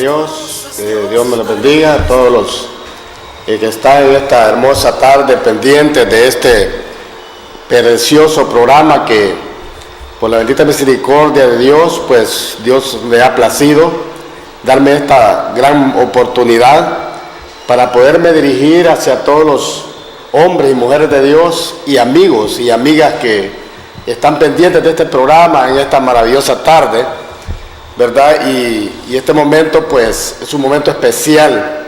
Dios, que Dios me los bendiga a todos los que están en esta hermosa tarde pendientes de este precioso programa que por la bendita misericordia de Dios, pues Dios le ha placido darme esta gran oportunidad para poderme dirigir hacia todos los hombres y mujeres de Dios y amigos y amigas que están pendientes de este programa en esta maravillosa tarde, ¿verdad? Y este momento pues es un momento especial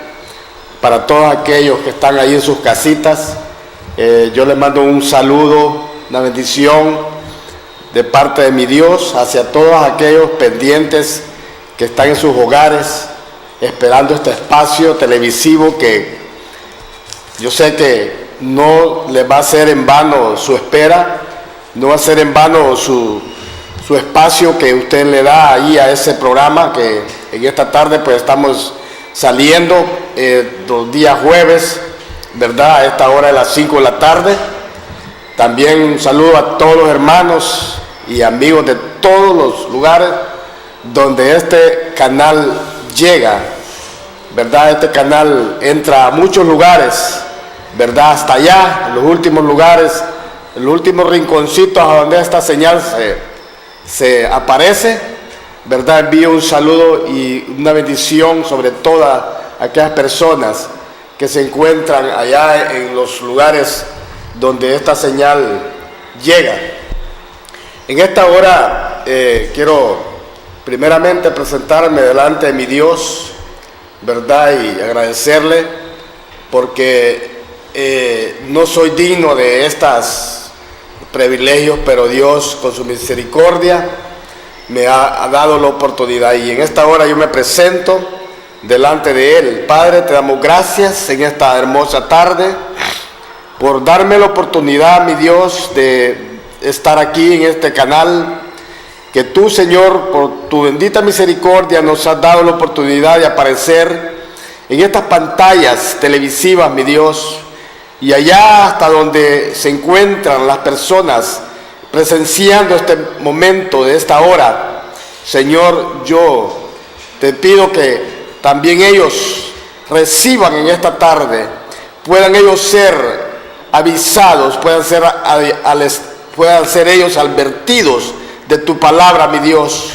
para todos aquellos que están ahí en sus casitas. Yo les mando un saludo, una bendición de parte de mi Dios hacia todos aquellos pendientes que están en sus hogares esperando este espacio televisivo que yo sé que no les va a ser en vano su espera, no va a ser en vano su espacio que usted le da ahí a ese programa que en esta tarde pues estamos saliendo los días jueves, ¿verdad? A esta hora de las 5 de la tarde. También un saludo a todos los hermanos y amigos de todos los lugares donde este canal llega, ¿verdad? Este canal entra a muchos lugares, ¿verdad? Hasta allá, en los últimos lugares, en los últimos rinconcitos a donde esta señal se aparece, ¿verdad? Envío un saludo y una bendición sobre todas aquellas personas que se encuentran allá en los lugares donde esta señal llega. En esta hora quiero primeramente presentarme delante de mi Dios, ¿verdad? Y agradecerle porque no soy digno de estos privilegios, pero Dios con su misericordia me ha dado la oportunidad y en esta hora yo me presento delante de Él. Padre, te damos gracias en esta hermosa tarde por darme la oportunidad, mi Dios, de estar aquí en este canal, que tú, Señor, por tu bendita misericordia nos has dado la oportunidad de aparecer en estas pantallas televisivas, mi Dios, y allá hasta donde se encuentran las personas presenciando este momento de esta hora. Señor, yo te pido que también ellos reciban en esta tarde, puedan ellos ser avisados, puedan ser ellos advertidos de tu palabra, mi Dios,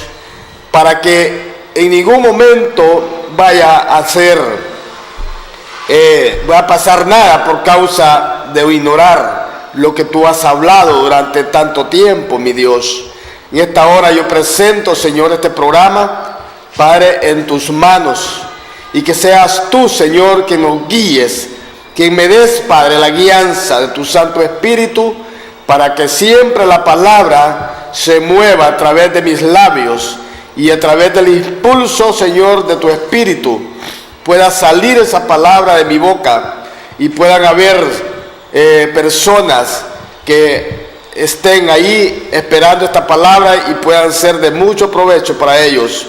para que en ningún momento vaya a pasar nada por causa de ignorar lo que tú has hablado durante tanto tiempo, mi Dios. En esta hora yo presento, Señor, este programa, Padre, en tus manos, y que seas tú, Señor, que nos guíes, que me des, Padre, la guianza de tu Santo Espíritu, para que siempre la palabra se mueva a través de mis labios y a través del impulso, Señor, de tu Espíritu, pueda salir esa palabra de mi boca y puedan haber personas que estén ahí esperando esta palabra y puedan ser de mucho provecho para ellos.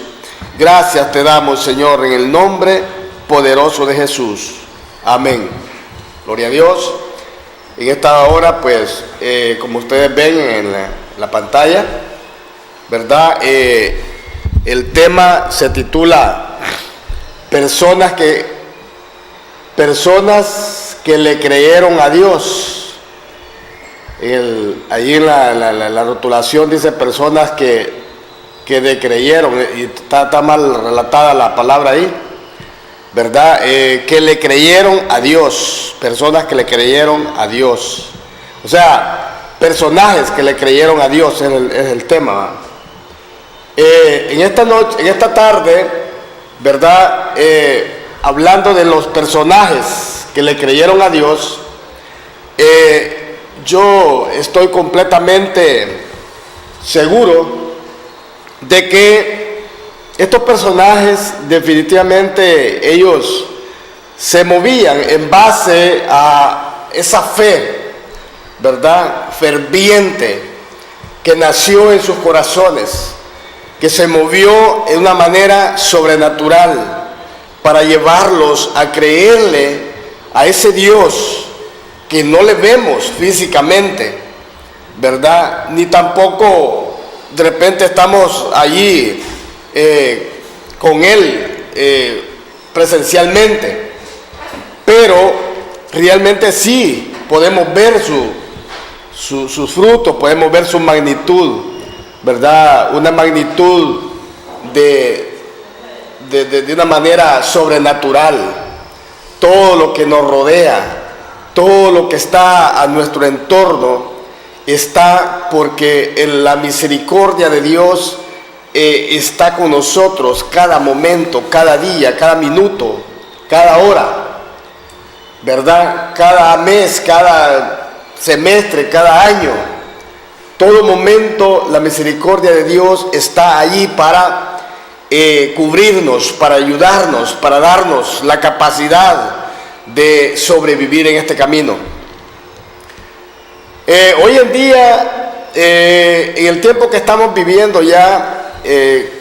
Gracias te damos, Señor, en el nombre poderoso de Jesús. Amén. Gloria a Dios. En esta hora, pues, como ustedes ven en la pantalla, ¿verdad? El tema se titula Personas que le creyeron a Dios. Ahí en la rotulación dice personas que le creyeron, y está mal relatada la palabra ahí, ¿verdad? Que le creyeron a Dios, personas que le creyeron a Dios. O sea, personajes que le creyeron a Dios es el tema. En esta tarde, ¿verdad? Hablando de los personajes que le creyeron a Dios, yo estoy completamente seguro de que estos personajes definitivamente ellos se movían en base a esa fe, ¿verdad? Ferviente que nació en sus corazones, que se movió en una manera sobrenatural para llevarlos a creerle a ese Dios que no le vemos físicamente, ¿verdad? Ni tampoco de repente estamos allí con Él presencialmente, pero realmente sí podemos ver sus frutos, podemos ver su magnitud, ¿verdad? Una magnitud de una manera sobrenatural. Todo lo que nos rodea, todo lo que está a nuestro entorno, está porque la misericordia de Dios está con nosotros cada momento, cada día, cada minuto, cada hora, ¿verdad? Cada mes, cada semestre, cada año. Todo momento la misericordia de Dios está allí para cubrirnos, para ayudarnos, para darnos la capacidad de sobrevivir en este camino. Hoy en día, en el tiempo que estamos viviendo ya,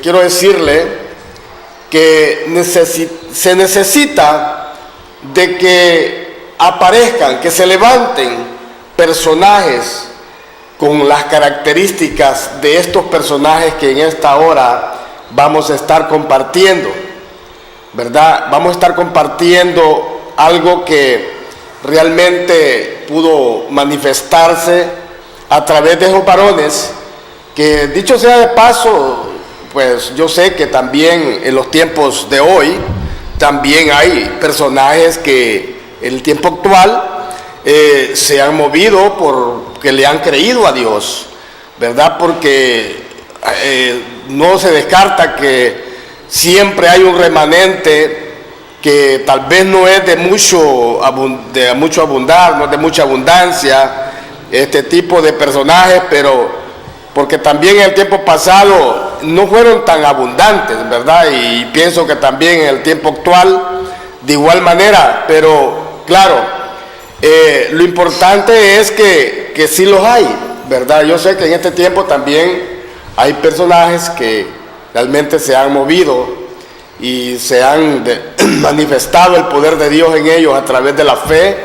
quiero decirle que se necesita de que aparezcan, que se levanten personajes con las características de estos personajes que en esta hora vamos a estar compartiendo, ¿verdad? Vamos a estar compartiendo algo que realmente pudo manifestarse a través de esos varones, que dicho sea de paso, pues yo sé que también en los tiempos de hoy, también hay personajes que en el tiempo actual se han movido porque le han creído a Dios, ¿verdad? Porque no se descarta que siempre hay un remanente que tal vez no es de mucho abundar, no es de mucha abundancia, este tipo de personajes, pero porque también en el tiempo pasado no fueron tan abundantes, ¿verdad? Y pienso que también en el tiempo actual de igual manera, pero claro, lo importante es que sí los hay, ¿verdad? Yo sé que en este tiempo también hay personajes que realmente se han movido y se han manifestado el poder de Dios en ellos a través de la fe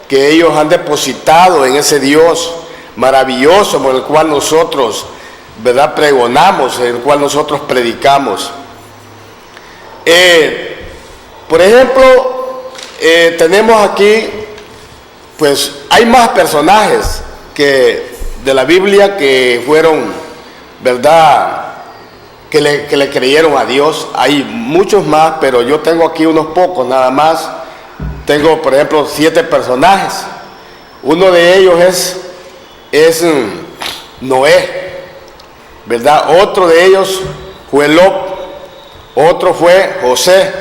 que ellos han depositado en ese Dios maravilloso por el cual nosotros, ¿verdad?, pregonamos, el cual nosotros predicamos. Por ejemplo, tenemos aquí, pues hay más personajes de la Biblia que fueron, ¿verdad?, que le creyeron a Dios. Hay muchos más, pero yo tengo aquí unos pocos nada más. Tengo, por ejemplo, 7 personajes. Uno de ellos es Noé, ¿verdad? Otro de ellos fue Lot. Otro fue José.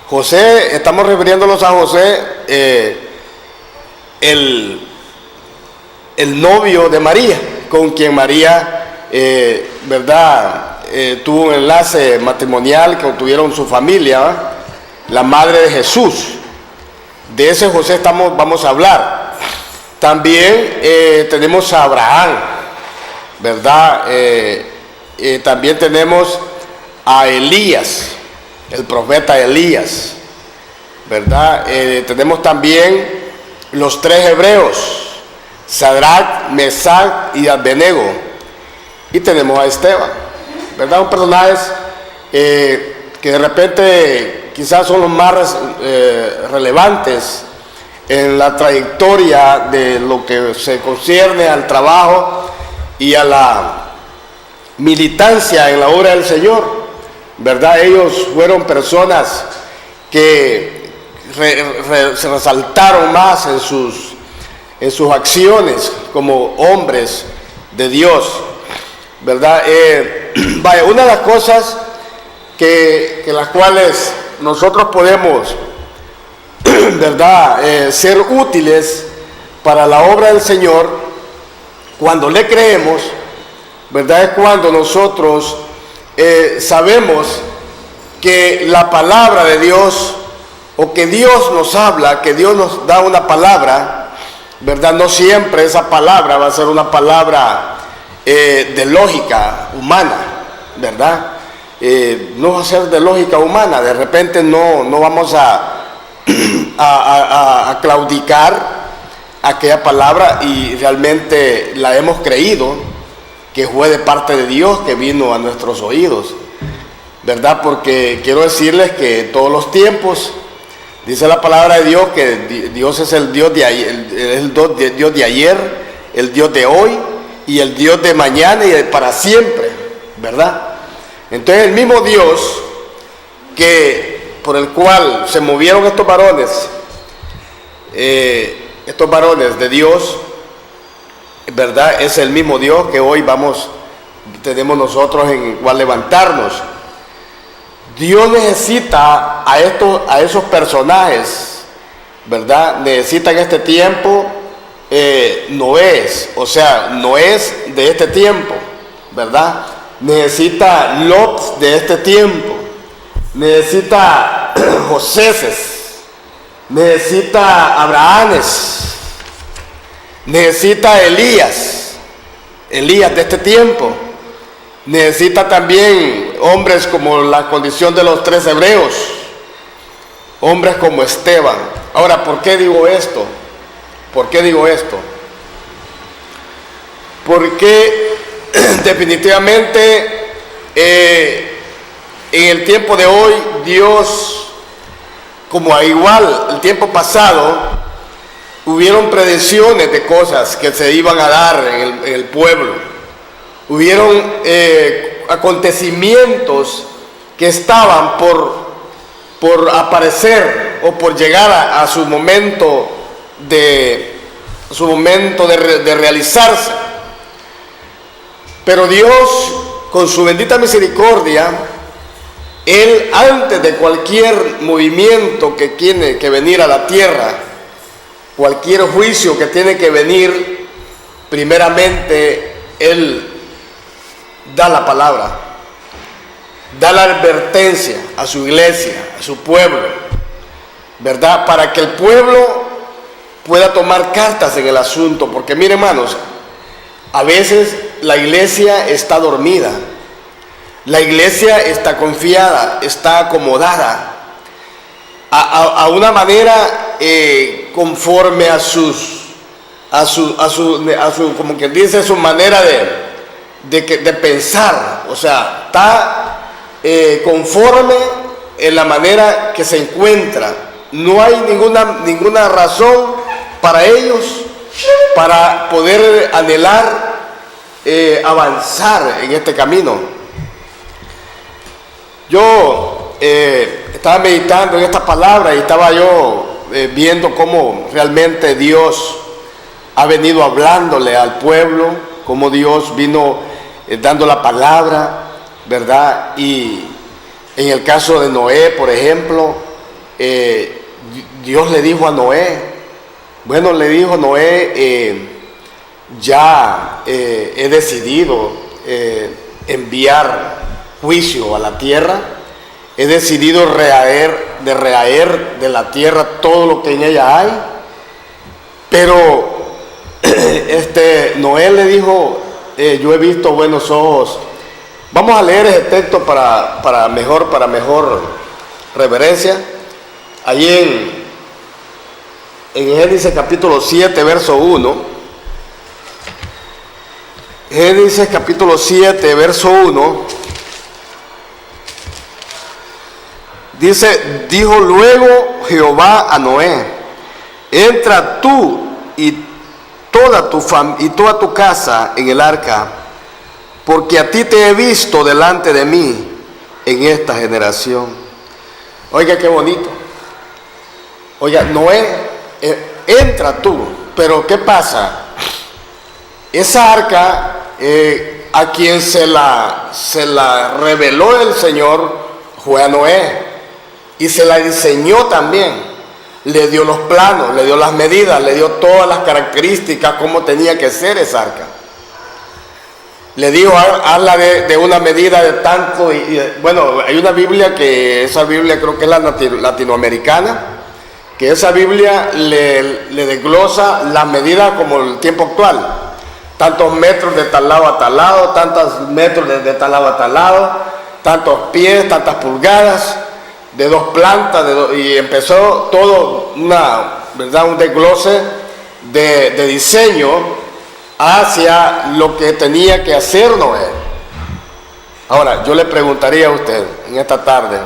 José, estamos refiriéndonos a José, el novio de María, con quien María, ¿verdad?, tuvo un enlace matrimonial, que tuvieron su familia, ¿verdad?, la madre de Jesús. De ese José vamos a hablar. También tenemos a Abraham, ¿verdad? También tenemos a Elías, el profeta Elías, ¿verdad? Tenemos también los 3 hebreos, Sadrach, Mesach y Abednego. Y tenemos a Esteban, ¿verdad? Un personajes que de repente quizás son los más relevantes en la trayectoria de lo que se concierne al trabajo y a la militancia en la obra del Señor, ¿verdad? Ellos fueron personas que se resaltaron más en sus acciones como hombres de Dios, ¿verdad? Vaya, una de las cosas que las cuales nosotros podemos, ¿verdad?, ser útiles para la obra del Señor cuando le creemos, ¿verdad?, es cuando nosotros sabemos que la palabra de Dios, o que Dios nos habla, que Dios nos da una palabra, ¿verdad? No siempre esa palabra va a ser una palabra de lógica humana, ¿verdad? No va a ser de lógica humana. De repente no vamos a claudicar aquella palabra y realmente la hemos creído que fue de parte de Dios, que vino a nuestros oídos. ¿verdad? Porque quiero decirles que todos los tiempos, dice la palabra de Dios, que Dios es el Dios de ayer, Dios de ayer, el Dios de hoy y el Dios de mañana y para siempre, ¿verdad? Entonces el mismo Dios por el cual se movieron estos varones de Dios, ¿verdad? Es el mismo Dios que hoy tenemos nosotros en el cual levantarnos. Dios necesita a esos personajes, ¿verdad? Necesita en este tiempo Noé de este tiempo, ¿verdad? Necesita Lot de este tiempo, necesita Joséses, necesita Abrahames, necesita Elías de este tiempo, necesita también hombres como la condición de los 3 hebreos, hombres como Esteban. Ahora, ¿por qué digo esto? Porque definitivamente en el tiempo de hoy Dios, como igual el tiempo pasado, hubieron predicciones de cosas que se iban a dar en el pueblo. Hubieron acontecimientos que estaban por aparecer o por llegar a su momento de realizarse. Pero Dios, con su bendita misericordia, Él, antes de cualquier movimiento que tiene que venir a la tierra, cualquier juicio que tiene que venir, primeramente Él da la palabra, da la advertencia a su iglesia, a su pueblo, ¿verdad? Para que el pueblo pueda tomar cartas en el asunto. Porque mire, hermanos, a veces la iglesia está dormida, la iglesia está confiada, está acomodada a una manera conforme a su como que dice, su manera de pensar. O sea, está conforme en la manera que se encuentra. No hay ninguna razón para ellos para poder anhelar avanzar en este camino. Yo estaba meditando en esta palabra y estaba yo viendo cómo realmente Dios ha venido hablándole al pueblo, cómo Dios vino dando la palabra, ¿verdad? Y en el caso de Noé, por ejemplo, Dios le dijo a Noé, ya he decidido enviar juicio a la tierra, he decidido raer de la tierra todo lo que en ella hay. Pero Noé le dijo, yo he visto buenos ojos. Vamos a leer ese texto para mejor reverencia. Allí en Génesis capítulo 7, verso 1. Génesis capítulo 7, verso 1. Dice, dijo luego Jehová a Noé, entra tú y toda tu casa en el arca, porque a ti te he visto delante de mí en esta generación. Oiga, qué bonito. Oiga, Noé, entra tú. Pero ¿qué pasa? Esa arca, a quien se la reveló el Señor fue a Noé, y se la diseñó también. Le dio los planos, le dio las medidas, le dio todas las características, cómo tenía que ser esa arca. Le dijo, hazla de una medida de tanto. Bueno, hay una Biblia esa Biblia creo que es la latinoamericana, que esa Biblia le desglosa la medida como el tiempo actual. Tantos metros de tal lado a tal lado, tantos metros de tal lado a tal lado, tantos pies, tantas pulgadas, de 2 plantas, y empezó todo un desglose de diseño hacia lo que tenía que hacer Noé. Ahora, yo le preguntaría a usted en esta tarde,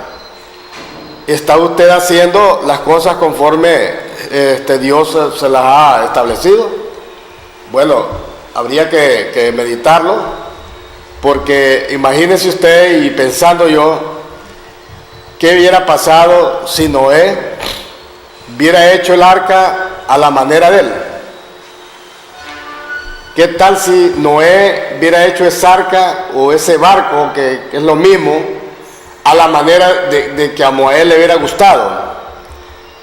¿está usted haciendo las cosas conforme Dios se las ha establecido? Bueno, habría que meditarlo, porque imagínese usted, y pensando yo, ¿qué hubiera pasado si Noé hubiera hecho el arca a la manera de él? ¿Qué tal si Noé hubiera hecho esa arca o ese barco, que es lo mismo, a la manera de que a Noé le hubiera gustado?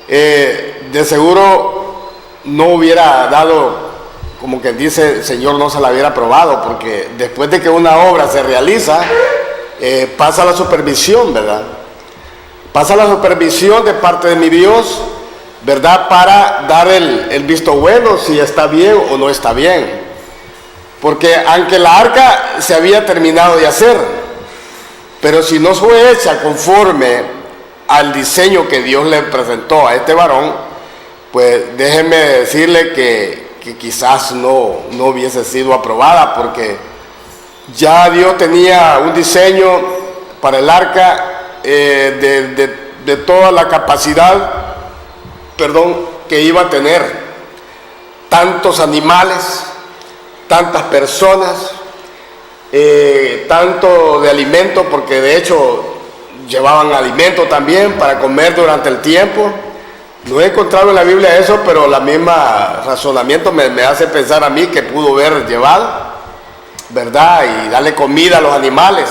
De seguro no hubiera dado, como que dice el Señor, no se la hubiera aprobado, porque después de que una obra se realiza, pasa la supervisión, ¿verdad? Pasa la supervisión de parte de mi Dios, ¿verdad? Para dar el visto bueno, si está bien o no está bien. Porque aunque la arca se había terminado de hacer, pero si no fue hecha conforme al diseño que Dios le presentó a este varón, pues déjeme decirle que quizás no hubiese sido aprobada, porque ya Dios tenía un diseño para el arca de toda la capacidad, que iba a tener, tantos animales, tantas personas, tanto de alimento, porque de hecho llevaban alimento también para comer durante el tiempo. No he encontrado en la Biblia eso, pero la misma razonamiento me hace pensar a mí que pudo haber llevado, ¿verdad? Y darle comida a los animales.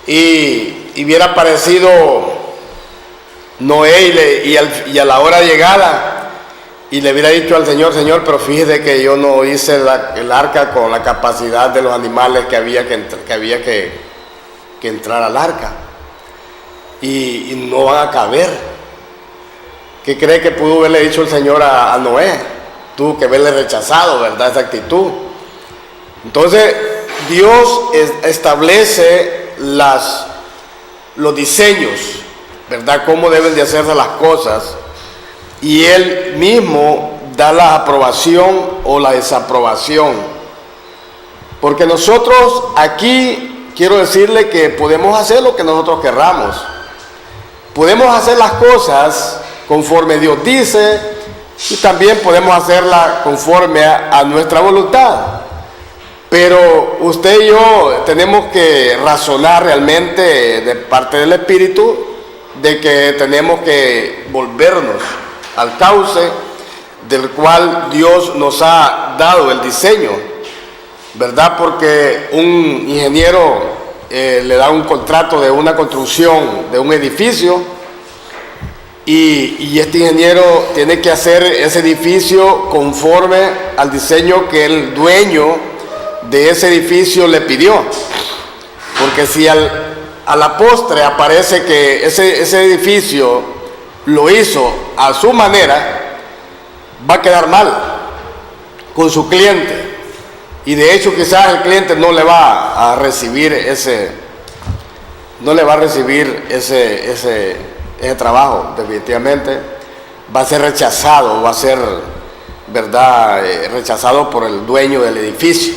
Y hubiera aparecido Noé y a la hora de llegada, y le hubiera dicho al Señor: Señor, pero fíjese que yo no hice el arca con la capacidad de los animales que había que entrar al arca, y no van a caber. ¿Qué cree que pudo haberle dicho el Señor a Noé? Tuvo que haberle rechazado, ¿verdad?, esa actitud. Entonces, Dios establece los diseños, ¿verdad?, cómo deben de hacerse las cosas, y Él mismo da la aprobación o la desaprobación. Porque nosotros aquí, quiero decirle que podemos hacer lo que nosotros querramos. Podemos hacer las cosas conforme Dios dice, y también podemos hacerla conforme a nuestra voluntad. Pero usted y yo tenemos que razonar realmente de parte del Espíritu, de que tenemos que volvernos al cauce del cual Dios nos ha dado el diseño, ¿verdad? Porque un ingeniero le da un contrato de una construcción de un edificio, y este ingeniero tiene que hacer ese edificio conforme al diseño que el dueño de ese edificio le pidió. Porque si a la postre aparece que ese edificio lo hizo a su manera, va a quedar mal con su cliente, y de hecho quizás el cliente no le va a recibir ese trabajo. Definitivamente va a ser rechazado, va a ser, ¿verdad?, rechazado por el dueño del edificio.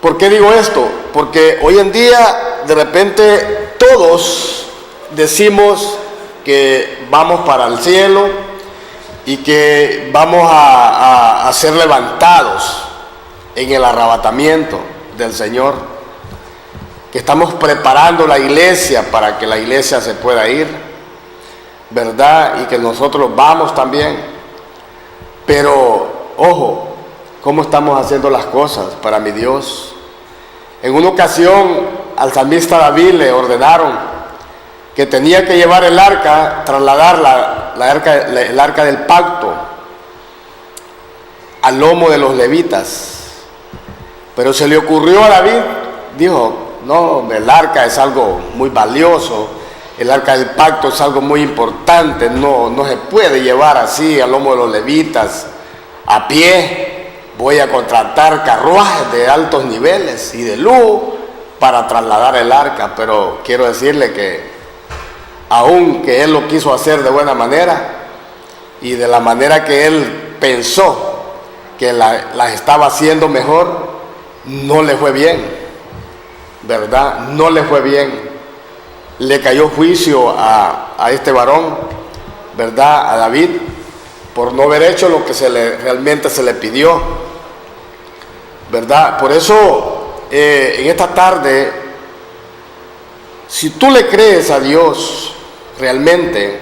¿Por qué digo esto? Porque hoy en día de repente todos decimos que vamos para el cielo y que vamos a ser levantados en el arrebatamiento del Señor, que estamos preparando la iglesia para que la iglesia se pueda ir, ¿verdad? Y que nosotros vamos también. Pero, ojo, ¿cómo estamos haciendo las cosas para mi Dios? En una ocasión al salmista David le ordenaron que tenía que llevar el arca, trasladar el arca del pacto al lomo de los levitas. Pero se le ocurrió a David, dijo: no, el arca es algo muy valioso, el arca del pacto es algo muy importante, no se puede llevar así al lomo de los levitas a pie. Voy a contratar carruajes de altos niveles y de lujo para trasladar el arca. Pero quiero decirle que aunque él lo quiso hacer de buena manera y de la manera que él pensó que las estaba haciendo mejor, no le fue bien. ¿verdad? No le fue bien. Le cayó juicio a este varón, ¿verdad? A David, por no haber hecho lo que realmente se le pidió, ¿verdad? Por eso, en esta tarde, si tú le crees a Dios realmente,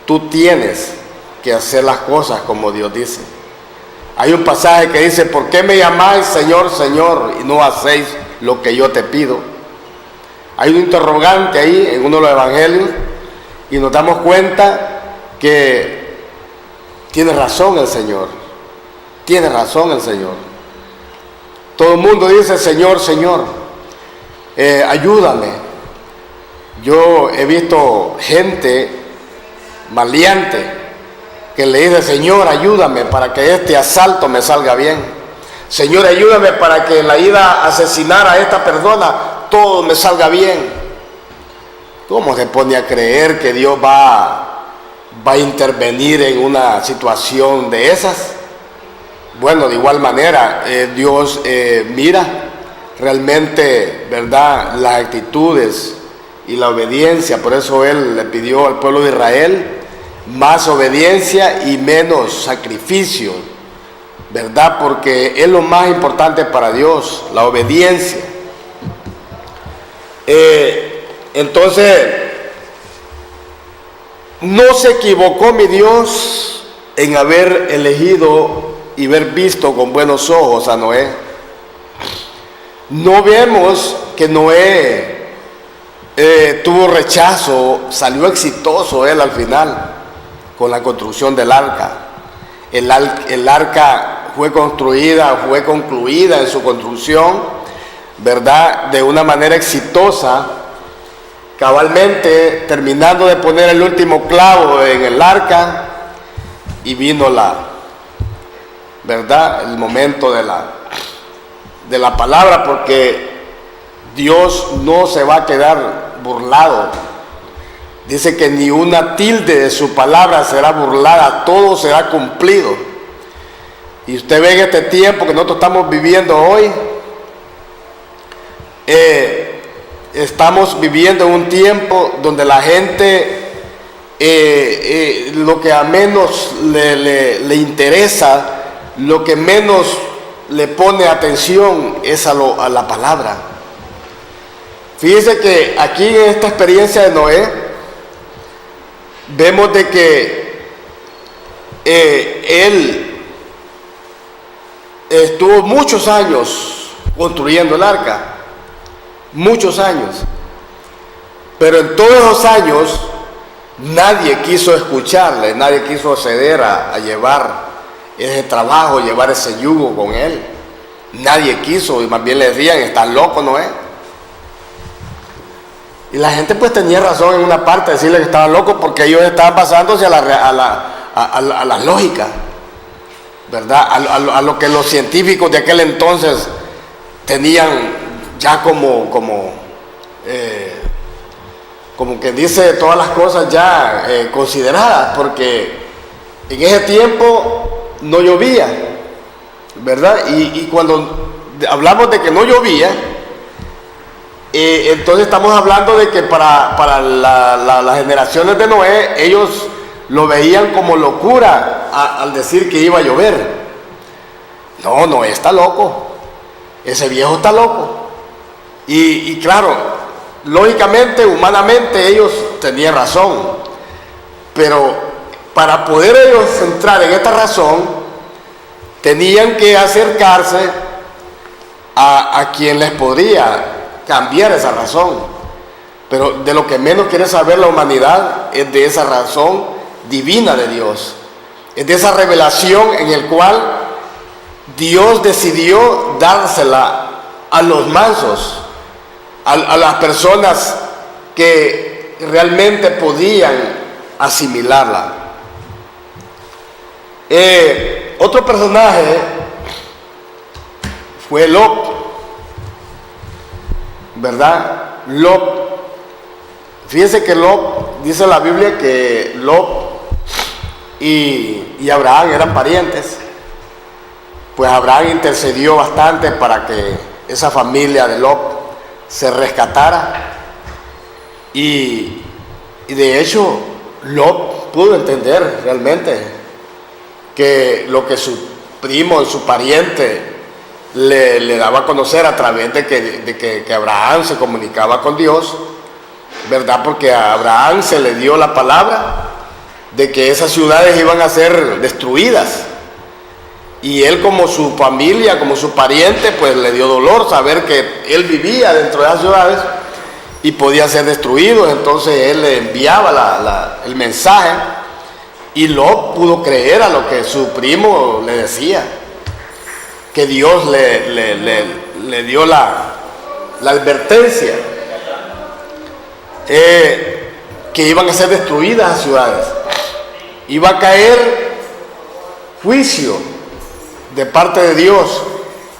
tú tienes que hacer las cosas como Dios dice. Hay un pasaje que dice: ¿por qué me llamáis Señor, Señor, y no hacéis lo que yo te pido? Hay un interrogante ahí en uno de los evangelios, y nos damos cuenta que tiene razón el Señor. Tiene razón el Señor. Todo el mundo dice: Señor, Señor, ayúdame. Yo he visto gente maleante que le dice: Señor, ayúdame para que este asalto me salga bien. Señor, ayúdame para que en la ida a asesinar a esta persona todo me salga bien. ¿Cómo se pone a creer que Dios va a intervenir en una situación de esas? Bueno, de igual manera, Dios mira realmente, ¿verdad?, las actitudes y la obediencia. Por eso Él le pidió al pueblo de Israel más obediencia y menos sacrificio, ¿verdad? Porque es lo más importante para Dios, la obediencia. Entonces, no se equivocó mi Dios en haber elegido y haber visto con buenos ojos a Noé. No vemos que Noé tuvo rechazo, salió exitoso él al final con la construcción del arca. El arca fue construida, fue concluida en su construcción, ¿verdad?, de una manera exitosa, cabalmente terminando de poner el último clavo en el arca, y vino ¿verdad?, el momento de la palabra, porque Dios no se va a quedar burlado. Dice que ni una tilde de su palabra será burlada, todo será cumplido. Y usted ve en este tiempo que nosotros estamos viviendo hoy, estamos viviendo en un tiempo donde la gente lo que a menos le interesa, lo que menos le pone atención es a la palabra. Fíjese que aquí en esta experiencia de Noé vemos de que él estuvo muchos años construyendo el arca, muchos años, pero en todos esos años nadie quiso escucharle, nadie quiso ceder a llevar ese trabajo, llevar ese yugo con él. Nadie quiso, y más bien le decían: estás loco, Noé. Y la gente pues tenía razón en una parte de decirle que estaba loco, porque ellos estaban basándose a la lógica, ¿verdad? A lo que los científicos de aquel entonces tenían ya como que dice todas las cosas ya consideradas, porque en ese tiempo no llovía, ¿verdad? Y cuando hablamos de que no llovía, entonces estamos hablando de que para las generaciones de Noé, ellos lo veían como locura al decir que iba a llover. No, Noé está loco, ese viejo está loco. Y claro, lógicamente, humanamente, ellos tenían razón, pero para poder ellos entrar en esta razón, tenían que acercarse a quien les podría cambiar esa razón. Pero de lo que menos quiere saber la humanidad es de esa razón divina de Dios, es de esa revelación en el cual Dios decidió dársela a los mansos, a las personas que realmente podían asimilarla. Otro personaje fue Lot, ¿verdad? Lot. Fíjense que Lot, dice la Biblia que Lot y Abraham eran parientes. Pues Abraham intercedió bastante para que esa familia de Lot se rescatara. Y de hecho, Lot pudo entender realmente que lo que su primo, su pariente, le daba a conocer a través de que Abraham se comunicaba con Dios, ¿verdad? Porque a Abraham se le dio la palabra de que esas ciudades iban a ser destruidas. Y él, como su familia, como su pariente, pues le dio dolor saber que él vivía dentro de esas ciudades y podía ser destruido. Entonces él le enviaba el mensaje, y Lot pudo creer a lo que su primo le decía, que Dios le dio la advertencia que iban a ser destruidas las ciudades. Iba a caer juicio de parte de Dios,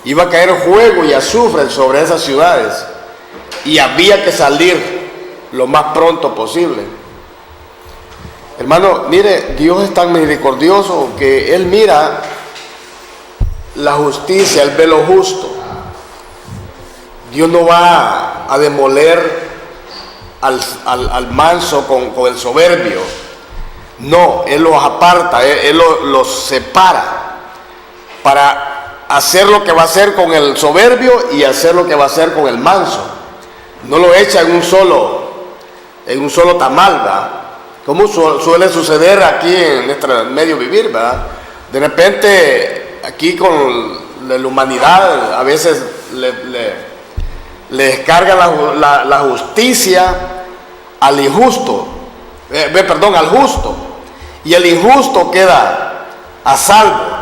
iba a caer fuego y azufre sobre esas ciudades, y había que salir lo más pronto posible. Hermano, mire, Dios es tan misericordioso que Él mira la justicia, Él ve lo justo. Dios no va a demoler al manso con el soberbio. No, Él los aparta, Él los separa para hacer lo que va a hacer con el soberbio y hacer lo que va a hacer con el manso. No lo echa en un solo tamal, ¿verdad? Como suele suceder aquí en nuestro medio vivir, ¿verdad? De repente, aquí con la humanidad, a veces le descarga la justicia al injusto, al justo, y el injusto queda a salvo.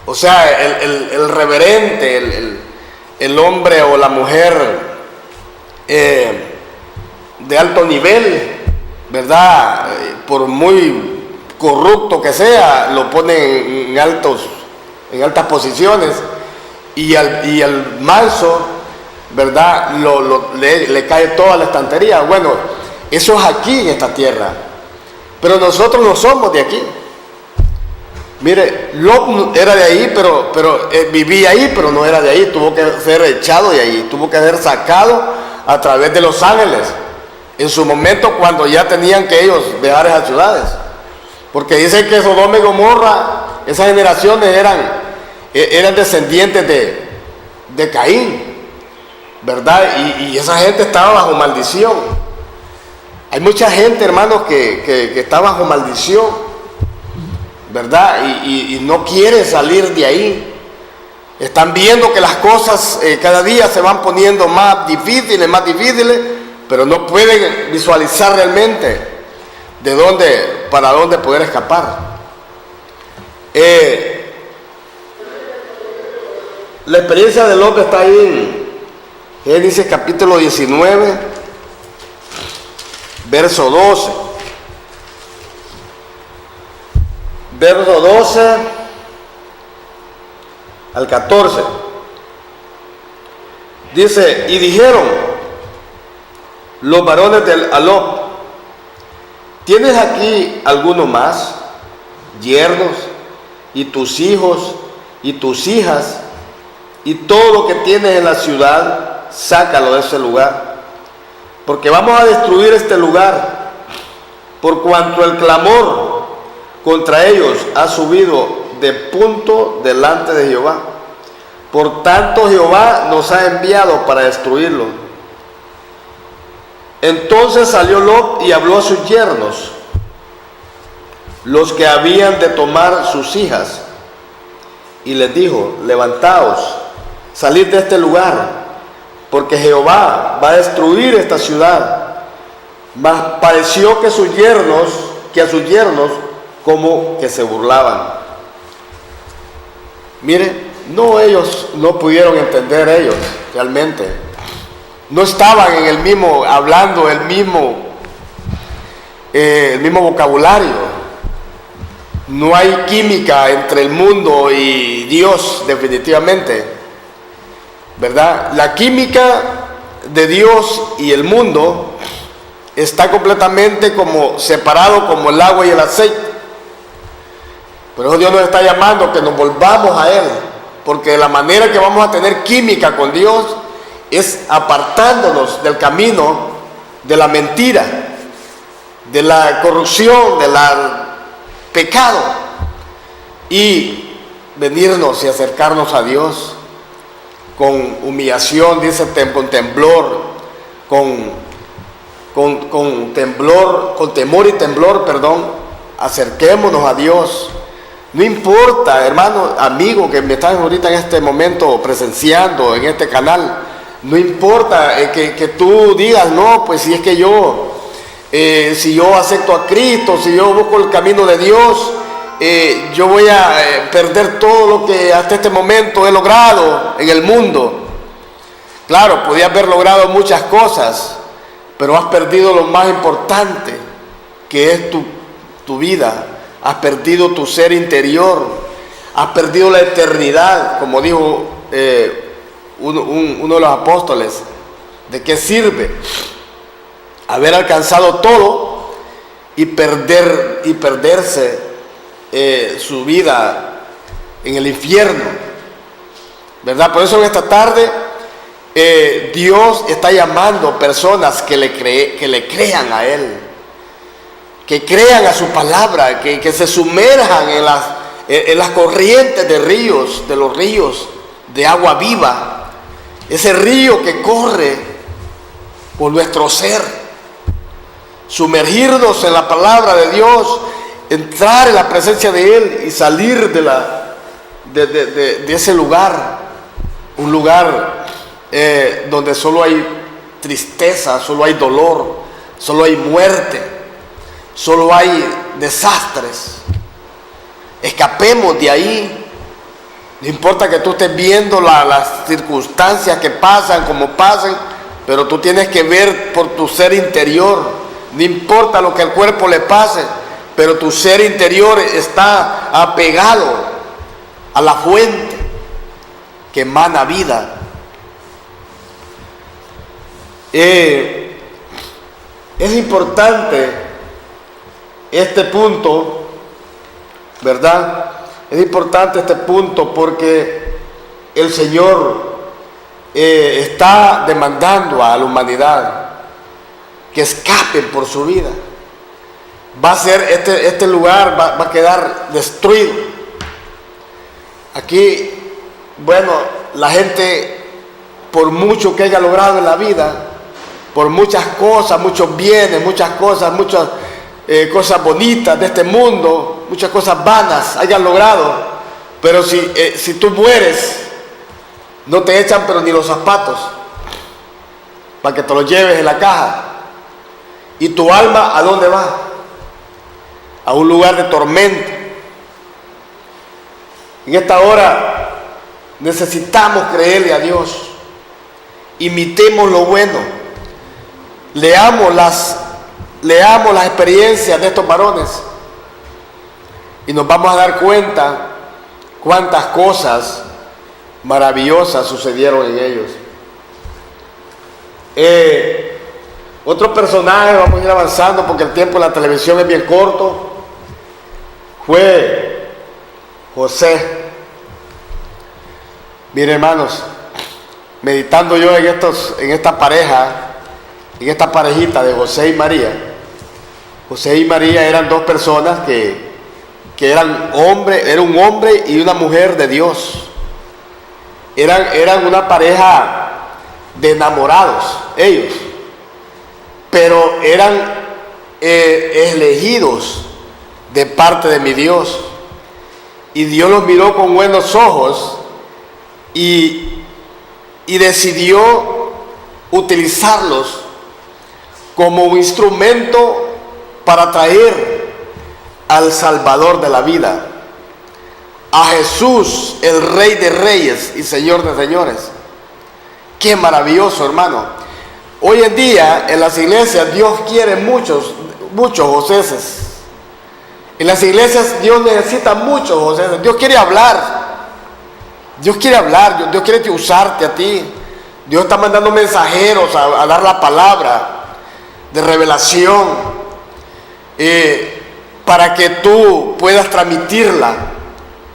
O sea, el reverente, el hombre o la mujer de alto nivel, ¿verdad? Por muy corrupto que sea, lo ponen en altas posiciones, y al manso, ¿verdad? Le cae toda la estantería. Bueno, eso es aquí en esta tierra, pero nosotros no somos de aquí. Mire, Lot era de ahí, pero vivía ahí, pero no era de ahí. Tuvo que ser echado de ahí, tuvo que ser sacado a través de los ángeles, en su momento, cuando ya tenían que ellos dejar esas ciudades. Porque dicen que Sodoma y Gomorra, esas generaciones eran descendientes de Caín, ¿verdad? Y esa gente estaba bajo maldición. Hay mucha gente, hermanos, que está bajo maldición, ¿verdad? Y no quiere salir de ahí. Están viendo que las cosas cada día se van poniendo más difíciles, pero no pueden visualizar realmente para dónde poder escapar. La experiencia de Lot está ahí en Génesis capítulo 19, verso 12. Verso 12 al 14. Dice: y dijeron los varones a Lot: ¿tienes aquí alguno más, yernos, y tus hijos, y tus hijas, y todo lo que tienes en la ciudad? Sácalo de ese lugar, porque vamos a destruir este lugar, por cuanto el clamor contra ellos ha subido de punto delante de Jehová. Por tanto, Jehová nos ha enviado para destruirlo. Entonces salió Lot y habló a sus yernos, los que habían de tomar sus hijas, y les dijo: levantaos, salid de este lugar, porque Jehová va a destruir esta ciudad. Mas pareció que a sus yernos como que se burlaban. Mire, ellos no pudieron entender, ellos realmente no estaban en el mismo, hablando el mismo vocabulario. No hay química entre el mundo y Dios, definitivamente, ¿verdad? La química de Dios y el mundo está completamente como separado, como el agua y el aceite. Por eso Dios nos está llamando que nos volvamos a Él, porque de la manera que vamos a tener química con Dios es apartándonos del camino de la mentira, de la corrupción, del pecado, y venirnos y acercarnos a Dios con humillación, dice, con temblor, con temor y temblor, acerquémonos a Dios. No importa, hermano, amigo, que me están ahorita en este momento presenciando en este canal, no importa que tú digas, no, pues si es que si yo acepto a Cristo, si yo busco el camino de Dios, yo voy a perder todo lo que hasta este momento he logrado en el mundo. Claro, podías haber logrado muchas cosas, pero has perdido lo más importante, que es tu vida. Has perdido tu ser interior, has perdido la eternidad, como dijo uno de los apóstoles. ¿De qué sirve haber alcanzado todo y perderse su vida en el infierno? ¿Verdad? Por eso en esta tarde Dios está llamando personas que le crean a Él, que crean a su palabra, que se sumerjan en las corrientes de los ríos de agua viva, ese río que corre por nuestro ser. Sumergirnos en la palabra de Dios, entrar en la presencia de Él y salir de ese lugar, un lugar donde solo hay tristeza, solo hay dolor, solo hay muerte, solo hay desastres. Escapemos de ahí. No importa que tú estés viendo las circunstancias que pasan, como pasen, pero tú tienes que ver por tu ser interior. No importa lo que al cuerpo le pase, pero tu ser interior está apegado a la fuente que emana vida. Es importante este punto, ¿verdad? Es importante este punto porque el Señor está demandando a la humanidad que escapen por su vida. Va a ser este lugar va a quedar destruido. Aquí, bueno, la gente, por mucho que haya logrado en la vida, por muchas cosas, muchos bienes, muchas cosas bonitas de este mundo, muchas cosas vanas hayan logrado, pero si tú mueres, no te echan pero ni los zapatos para que te los lleves en la caja. ¿Y tu alma a dónde va? A un lugar de tormento. En esta hora necesitamos creerle a Dios. Imitemos lo bueno. Leamos las experiencias de estos varones y nos vamos a dar cuenta cuántas cosas maravillosas sucedieron en ellos. Otro personaje, vamos a ir avanzando porque el tiempo en la televisión es bien corto, fue José. Miren, hermanos, meditando yo en esta parejita de José y María. José y María eran dos personas que era un hombre y una mujer de Dios. Eran una pareja de enamorados, ellos, pero eran elegidos de parte de mi Dios. Y Dios los miró con buenos ojos y decidió utilizarlos como un instrumento para traer al Salvador de la vida, a Jesús, el Rey de Reyes y Señor de Señores. Qué maravilloso, hermano. Hoy en día en las iglesias Dios quiere muchos Joséses. En las iglesias Dios necesita muchos Joséses. Dios quiere hablar. Dios quiere usarte a ti. Dios está mandando mensajeros a dar la palabra de revelación para que tú puedas transmitirla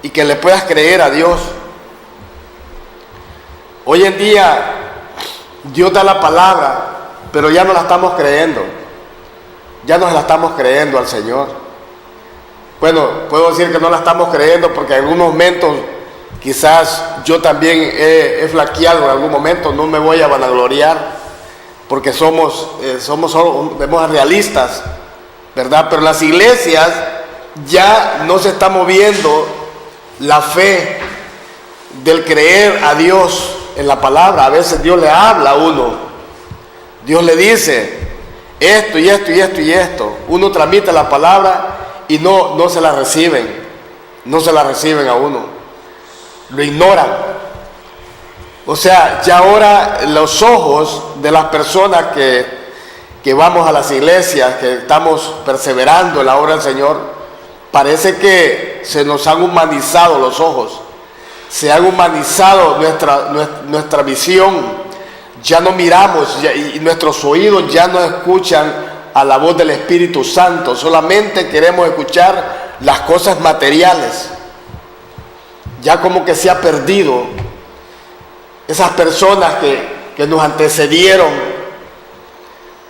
y que le puedas creer a Dios. Hoy en día Dios da la palabra, pero ya no la estamos creyendo. Ya no la estamos creyendo al Señor. Bueno, puedo decir que no la estamos creyendo porque en algunos momentos quizás yo también he flaqueado en algún momento. No me voy a vanagloriar porque somos realistas, ¿verdad? Pero en las iglesias ya no se está moviendo la fe del creer a Dios en la palabra. A veces Dios le habla a uno, Dios le dice esto y esto y esto y esto. Uno transmite la palabra y no se la reciben, no se la reciben a uno, lo ignoran. O sea, ya ahora los ojos de las personas que vamos a las iglesias, que estamos perseverando en la obra del Señor, parece que se nos han humanizado los ojos, se han humanizado nuestra visión. Ya no miramos y nuestros oídos ya no escuchan a la voz del Espíritu Santo. Solamente queremos escuchar las cosas materiales. Ya como que se ha perdido. Esas personas que nos antecedieron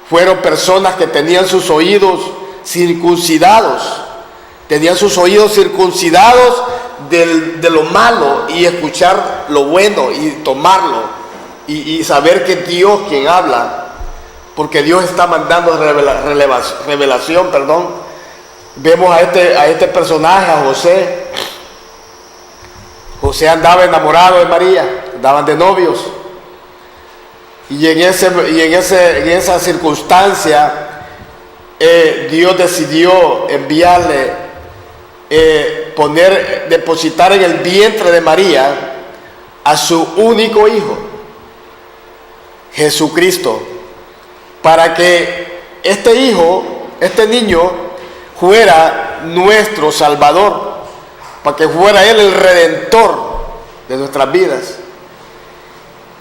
fueron personas que tenían sus oídos circuncidados. Tenían sus oídos circuncidados de lo malo y escuchar lo bueno y tomarlo. Y saber que es Dios quien habla, porque Dios está mandando revelación. Vemos a este personaje, a José. José andaba enamorado de María, andaban de novios, y en esa circunstancia Dios decidió enviarle, depositar en el vientre de María a su único hijo, Jesucristo, para que este niño fuera nuestro Salvador, para que fuera Él el Redentor de nuestras vidas.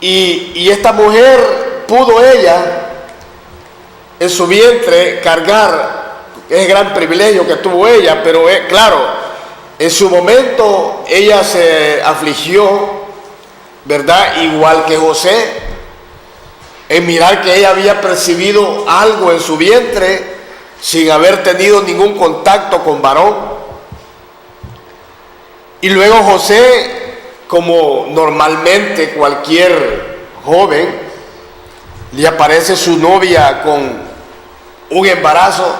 Y esta mujer pudo ella en su vientre cargar, es gran privilegio que tuvo ella, pero claro, en su momento ella se afligió, ¿verdad? Igual que José, en mirar que ella había percibido algo en su vientre sin haber tenido ningún contacto con varón. Y luego José, como normalmente cualquier joven, le aparece su novia con un embarazo,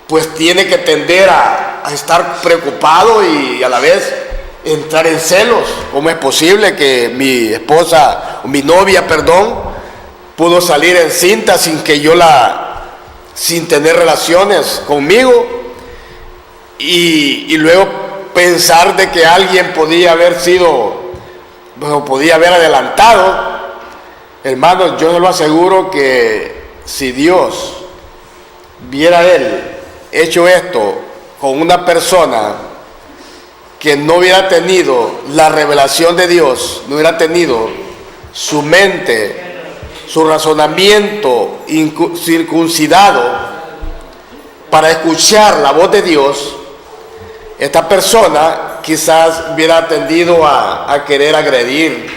pues tiene que tender a estar preocupado y a la vez entrar en celos. ¿Cómo es posible que mi novia, pudo salir encinta sin tener relaciones conmigo? Y luego pensar de que alguien podía haber adelantado. Hermanos, yo se lo aseguro que si Dios viera Él hecho esto con una persona que no hubiera tenido la revelación de Dios, no hubiera tenido su mente, su razonamiento circuncidado para escuchar la voz de Dios, esta persona quizás hubiera tendido a querer agredir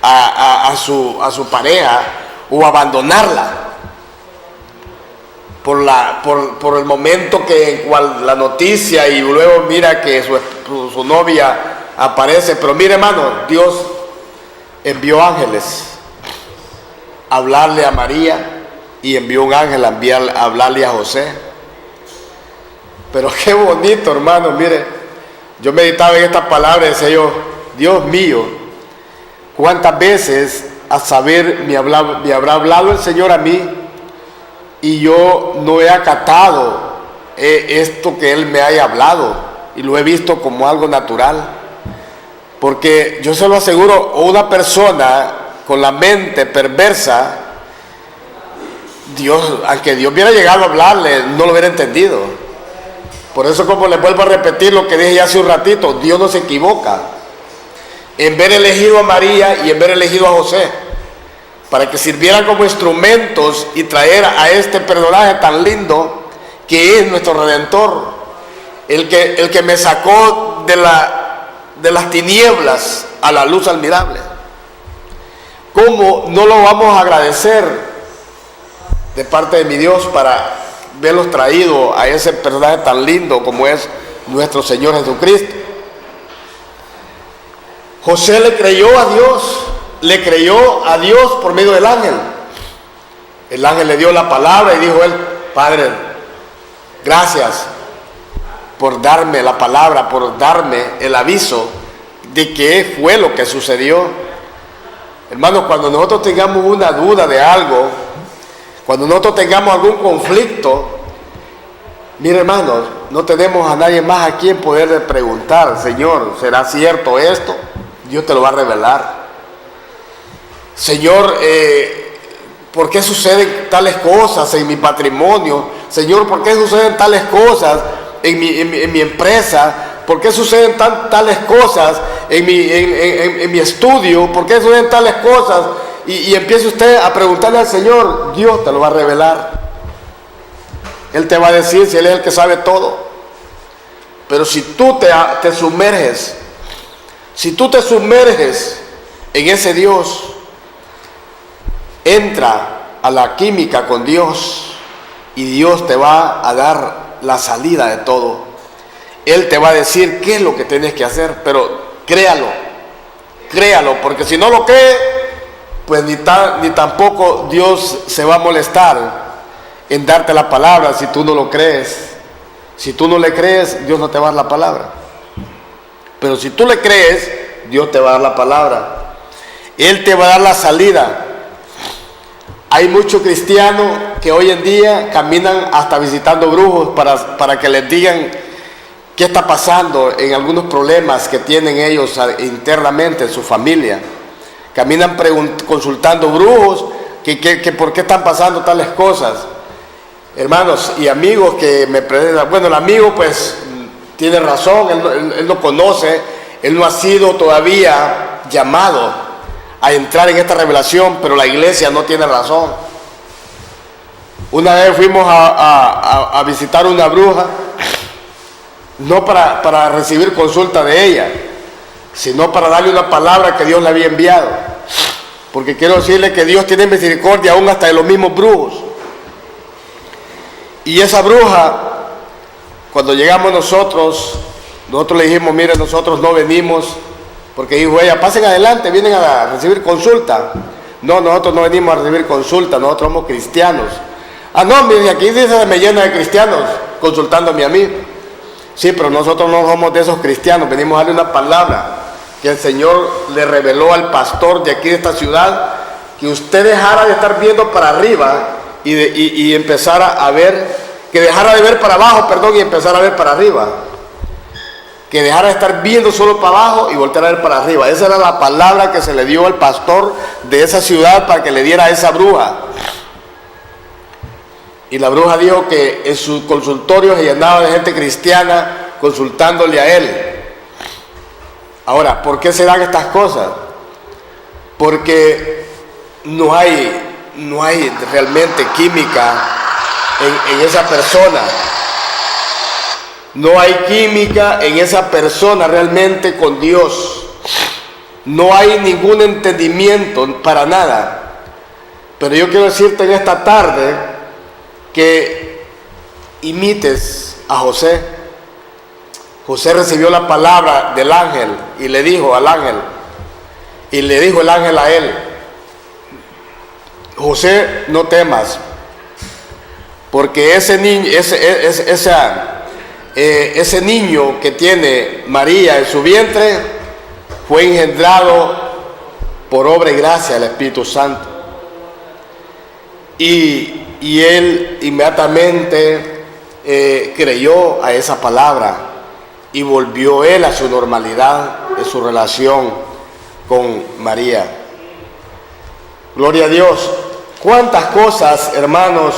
a su pareja o abandonarla por el momento en cual la noticia, y luego mira que su novia aparece. Pero mire, hermano, Dios envió ángeles a hablarle a María y envió un ángel a hablarle a José. Pero qué bonito, hermano. Mire, yo meditaba en esta palabra y decía yo, Dios mío, cuántas veces a saber me habrá hablado el Señor a mí y yo no he acatado esto que Él me haya hablado y lo he visto como algo natural. Porque yo se lo aseguro, una persona con la mente perversa, aunque Dios hubiera llegado a hablarle, no lo hubiera entendido. Por eso, como les vuelvo a repetir lo que dije ya hace un ratito, Dios no se equivoca en ver elegido a María y en ver elegido a José para que sirvieran como instrumentos y traer a este personaje tan lindo que es nuestro Redentor, el que me sacó de las tinieblas a la luz admirable. ¿cómo no lo vamos a agradecer de parte de mi Dios para verlos traído a ese personaje tan lindo como es nuestro Señor Jesucristo? José le creyó a Dios por medio del ángel. El ángel le dio la palabra y dijo él: Padre, gracias por darme la palabra, por darme el aviso de qué fue lo que sucedió. Hermanos, cuando nosotros tengamos una duda de algo, cuando nosotros tengamos algún conflicto, mire, hermanos, no tenemos a nadie más a quien poder preguntar: Señor, ¿será cierto esto? Dios te lo va a revelar. Señor, ¿por qué suceden tales cosas en mi patrimonio? Señor, ¿por qué suceden tales cosas en mi empresa? ¿Por qué suceden tales cosas en mi estudio? ¿Por qué suceden tales cosas? Y empieza usted a preguntarle al Señor. Dios te lo va a revelar. Él te va a decir, si Él es el que sabe todo. Pero si tú te sumerges, en ese Dios, entra a la química con Dios y Dios te va a dar la salida de todo. Él te va a decir qué es lo que tienes que hacer, pero créalo, porque si no lo cree, pues ni tampoco Dios se va a molestar en darte la palabra si tú no lo crees. Si tú no le crees, Dios no te va a dar la palabra. Pero si tú le crees, Dios te va a dar la palabra. Él te va a dar la salida. Hay muchos cristianos que hoy en día caminan hasta visitando brujos para que les digan qué está pasando en algunos problemas que tienen ellos internamente en su familia. Caminan consultando brujos que por qué están pasando tales cosas. Hermanos y amigos que me presentan, bueno, el amigo pues tiene razón, él no conoce, él no ha sido todavía llamado a entrar en esta revelación, pero la iglesia no tiene razón. Una vez fuimos a visitar una bruja, no para recibir consulta de ella, sino para darle una palabra que Dios le había enviado. Porque quiero decirle que Dios tiene misericordia aún hasta de los mismos brujos. Y esa bruja, cuando llegamos nosotros le dijimos: mire, nosotros no venimos, porque dijo ella: pasen adelante, vienen a recibir consulta. No, nosotros no venimos a recibir consulta, nosotros somos cristianos. Ah, no, mire, aquí dice, me llena de cristianos consultándome a mí. Sí, pero nosotros no somos de esos cristianos, venimos a darle una palabra que el Señor le reveló al pastor de aquí de esta ciudad, que usted dejara de estar viendo para arriba y empezara a ver, que dejara de ver para abajo, y empezara a ver para arriba. Que dejara de estar viendo solo para abajo y volteara a ver para arriba. Esa era la palabra que se le dio al pastor de esa ciudad para que le diera a esa bruja. Y la bruja dijo que en su consultorio se llenaba de gente cristiana consultándole a él. Ahora, ¿por qué se dan estas cosas? Porque no hay realmente química en esa persona. No hay química en esa persona realmente con Dios. No hay ningún entendimiento para nada. Pero yo quiero decirte en esta tarde que imites a José. José recibió la palabra del ángel y le dijo al ángel, y le dijo el ángel a él: José, no temas, porque ese niño que tiene María en su vientre fue engendrado por obra y gracia del Espíritu Santo. Y él inmediatamente creyó a esa palabra y volvió él a su normalidad, en su relación con María. Gloria a Dios. ¿Cuántas cosas, hermanos,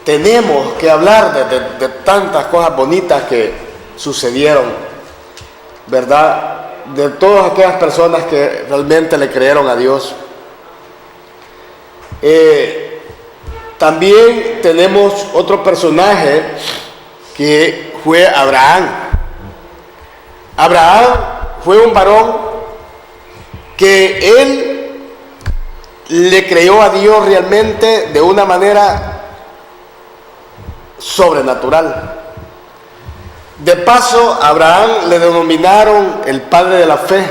tenemos que hablar de tantas cosas bonitas que sucedieron, ¿verdad? De todas aquellas personas que realmente le creyeron a Dios. También tenemos otro personaje que fue Abraham. Abraham fue un varón que él le creyó a Dios realmente de una manera sobrenatural. De paso, a Abraham le denominaron el padre de la fe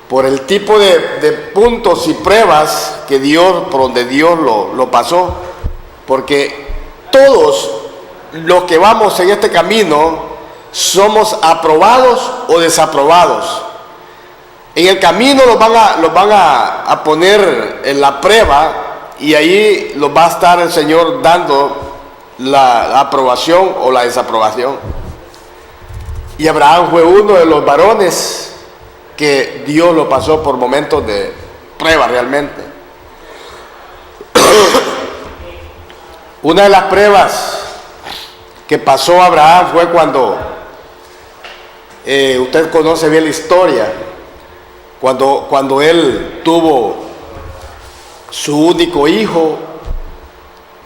por el tipo de puntos y pruebas que Dios, por donde Dios lo pasó, porque todos los que vamos en este camino somos aprobados o desaprobados. En el camino los van a poner en la prueba, y ahí los va a estar el Señor dando la aprobación o la desaprobación. Y Abraham fue uno de los varones que Dios lo pasó por momentos de prueba realmente. Una de las pruebas que pasó Abraham fue cuando, usted conoce bien la historia, cuando él tuvo su único hijo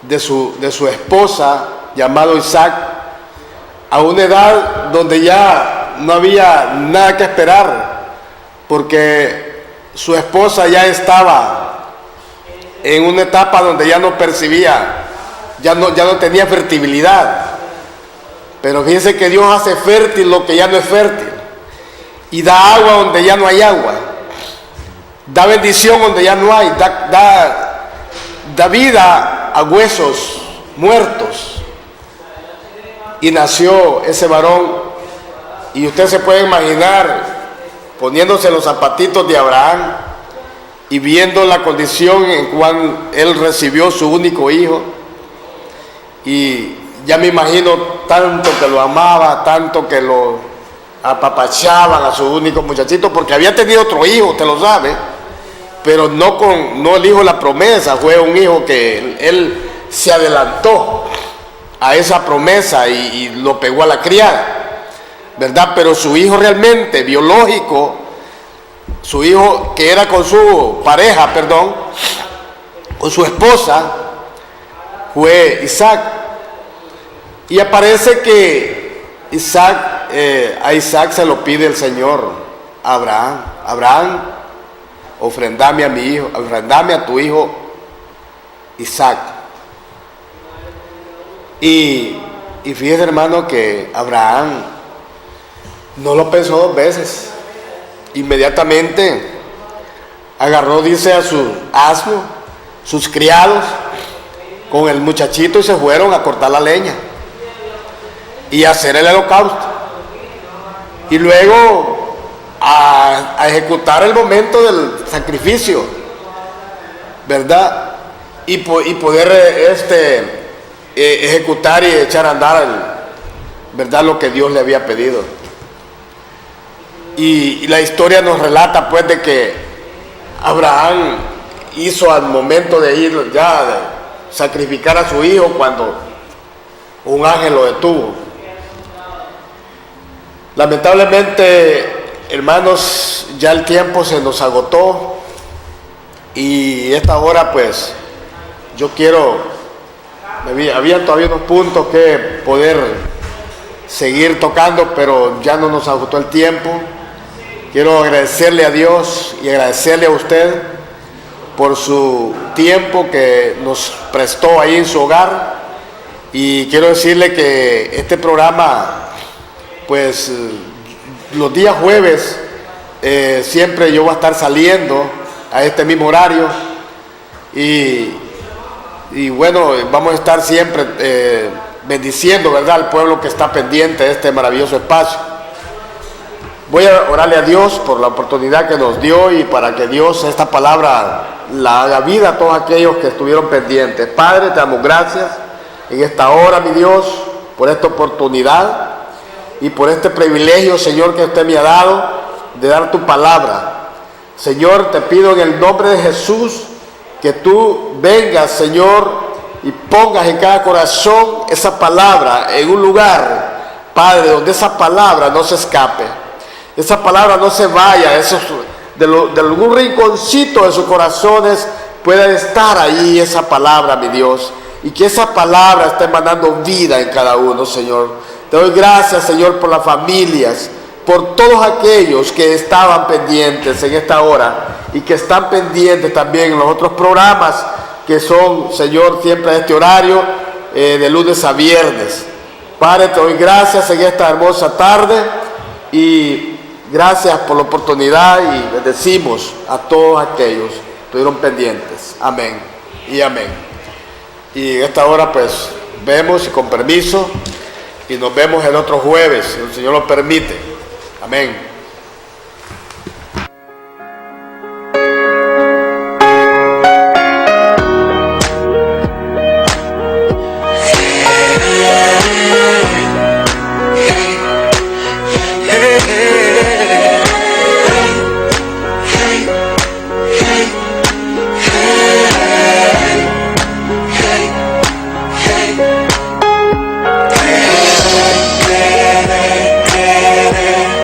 de su esposa, llamado Isaac, a una edad donde ya no había nada que esperar, porque su esposa ya estaba en una etapa donde ya no percibía, ya no tenía fertilidad. Pero fíjense que Dios hace fértil lo que ya no es fértil, y da agua donde ya no hay agua, da bendición donde ya no hay, da vida a huesos muertos. Y nació ese varón, y usted se puede imaginar poniéndose los zapatitos de Abraham y viendo la condición en cual él recibió su único hijo. Y ya me imagino tanto que lo amaba, tanto que lo apapachaban a su único muchachito, porque había tenido otro hijo, usted lo sabe, pero no el hijo de la promesa, fue un hijo que él se adelantó a esa promesa y lo pegó a la criada, ¿verdad? Pero su hijo realmente biológico, su hijo que era con su pareja, con su esposa, fue Isaac. Y aparece que a Isaac se lo pide el Señor a Abraham. Abraham, ofrendame a mi hijo, ofrendame a tu hijo Isaac. Y fíjese, hermano, que Abraham no lo pensó dos veces. Inmediatamente agarró, dice, a su asno, sus criados, con el muchachito, y se fueron a cortar la leña y a hacer el holocausto, y luego a ejecutar el momento del sacrificio, ¿verdad? Y poder ejecutar y echar a andar ¿verdad?, lo que Dios le había pedido. Y la historia nos relata pues de que Abraham hizo al momento de ir ya de sacrificar a su hijo cuando un ángel lo detuvo. Lamentablemente, hermanos, ya el tiempo se nos agotó, y esta hora pues yo había todavía unos puntos que poder seguir tocando, pero ya no nos agotó el tiempo. Quiero agradecerle a Dios y agradecerle a usted por su tiempo que nos prestó ahí en su hogar, y quiero decirle que este programa, pues los días jueves siempre yo voy a estar saliendo a este mismo horario, y bueno, vamos a estar siempre bendiciendo, ¿verdad?, al pueblo que está pendiente de este maravilloso espacio. Voy a orarle a Dios por la oportunidad que nos dio, y para que Dios esta palabra la haga vida a todos aquellos que estuvieron pendientes. Padre, te damos gracias en esta hora, mi Dios, por esta oportunidad y por este privilegio, Señor, que usted me ha dado de dar tu palabra. Señor, te pido en el nombre de Jesús que tú vengas, Señor, y pongas en cada corazón esa palabra en un lugar, Padre, donde esa palabra no se escape, esa palabra no se vaya, de algún rinconcito de sus corazones pueda estar ahí esa palabra, mi Dios, y que esa palabra esté mandando vida en cada uno, Señor. Te doy gracias, Señor, por las familias, por todos aquellos que estaban pendientes en esta hora y que están pendientes también en los otros programas que son, Señor, siempre a este horario, de lunes a viernes. Padre, te doy gracias en esta hermosa tarde y gracias por la oportunidad y bendecimos a todos aquellos que estuvieron pendientes. Amén y amén. Y en esta hora pues vemos y con permiso y nos vemos el otro jueves, si el Señor lo permite. Amén.